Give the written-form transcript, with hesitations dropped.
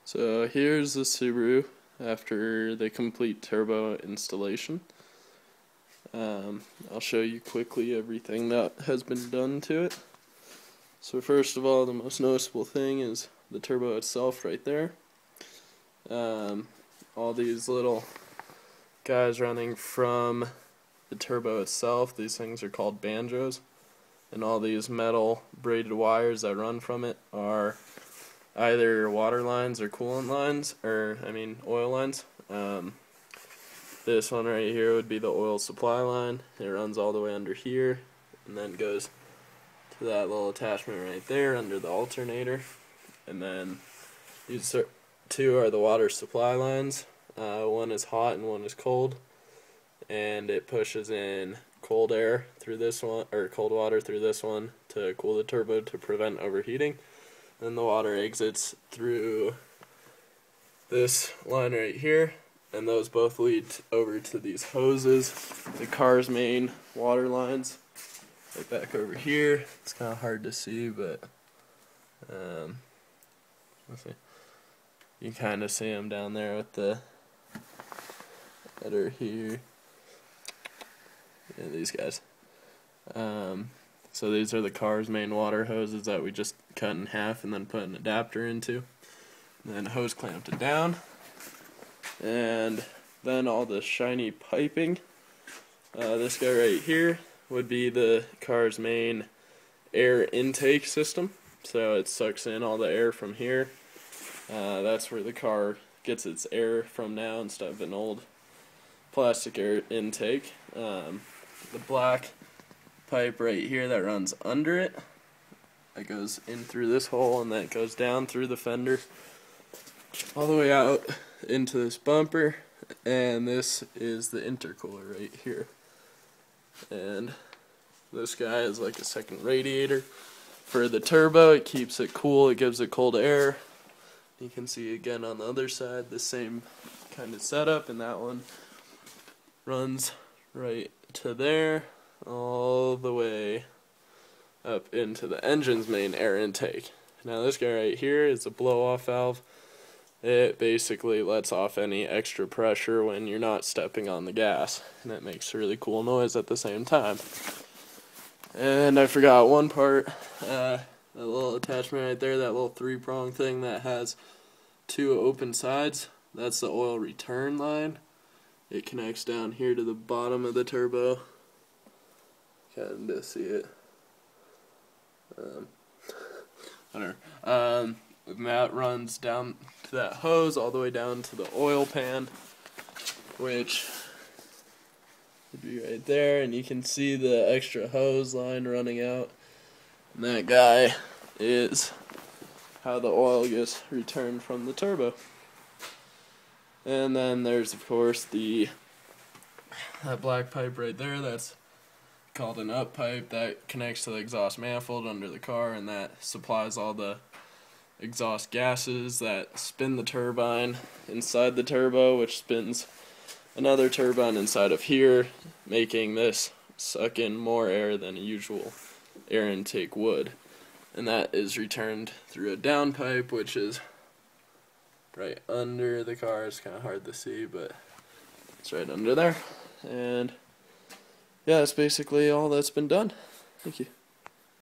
So here's the Subaru after the complete turbo installation. I'll show you quickly everything that has been done to it. So first of all, the most noticeable thing is the turbo itself right there. All these little guys running from the turbo itself, these things are called banjos, and all these metal braided wires that run from it are either water lines or coolant lines, oil lines. This one right here would be the oil supply line. It runs all the way under here and then goes to that little attachment right there under the alternator. And then these two are the water supply lines. One is hot and one is cold, and it pushes in cold air through this one, or cold water through this one to cool the turbo to prevent overheating. Then the water exits through this line right here, and those both lead over to these hoses, the car's main water lines, right back over here. It's kind of hard to see, but let's see. You kind of see them down there with the that are here. Yeah, these guys. So these are the car's main water hoses that we just cut in half and then put an adapter into. And then hose clamped it down. And then all the shiny piping. This guy right here would be the car's main air intake system. So it sucks in all the air from here. That's where the car gets its air from now instead of an old plastic air intake. The black pipe right here that runs under it, that goes in through this hole and then it goes down through the fender all the way out into this bumper, and this is the intercooler right here. And this guy is like a second radiator for the turbo. It keeps it cool, it gives it cold air. You can see again on the other side the same kind of setup, and that one runs right to there all the way up into the engine's main air intake. Now this guy right here is a blow-off valve. It basically lets off any extra pressure when you're not stepping on the gas, and it makes a really cool noise at the same time. And I forgot one part, that little attachment right there, that little three-prong thing that has two open sides, that's the oil return line. It connects down here to the bottom of the turbo. Kind of see it. Whatever. And that runs down to that hose all the way down to the oil pan, which would be right there, and you can see the extra hose line running out. And that guy is how the oil gets returned from the turbo. And then there's of course that black pipe right there, that's called an up pipe, that connects to the exhaust manifold under the car, and that supplies all the exhaust gases that spin the turbine inside the turbo, which spins another turbine inside of here, making this suck in more air than a usual air intake would. And that is returned through a down pipe, which is right under the car. It's kind of hard to see, but it's right under there. And yeah, that's basically all that's been done. Thank you.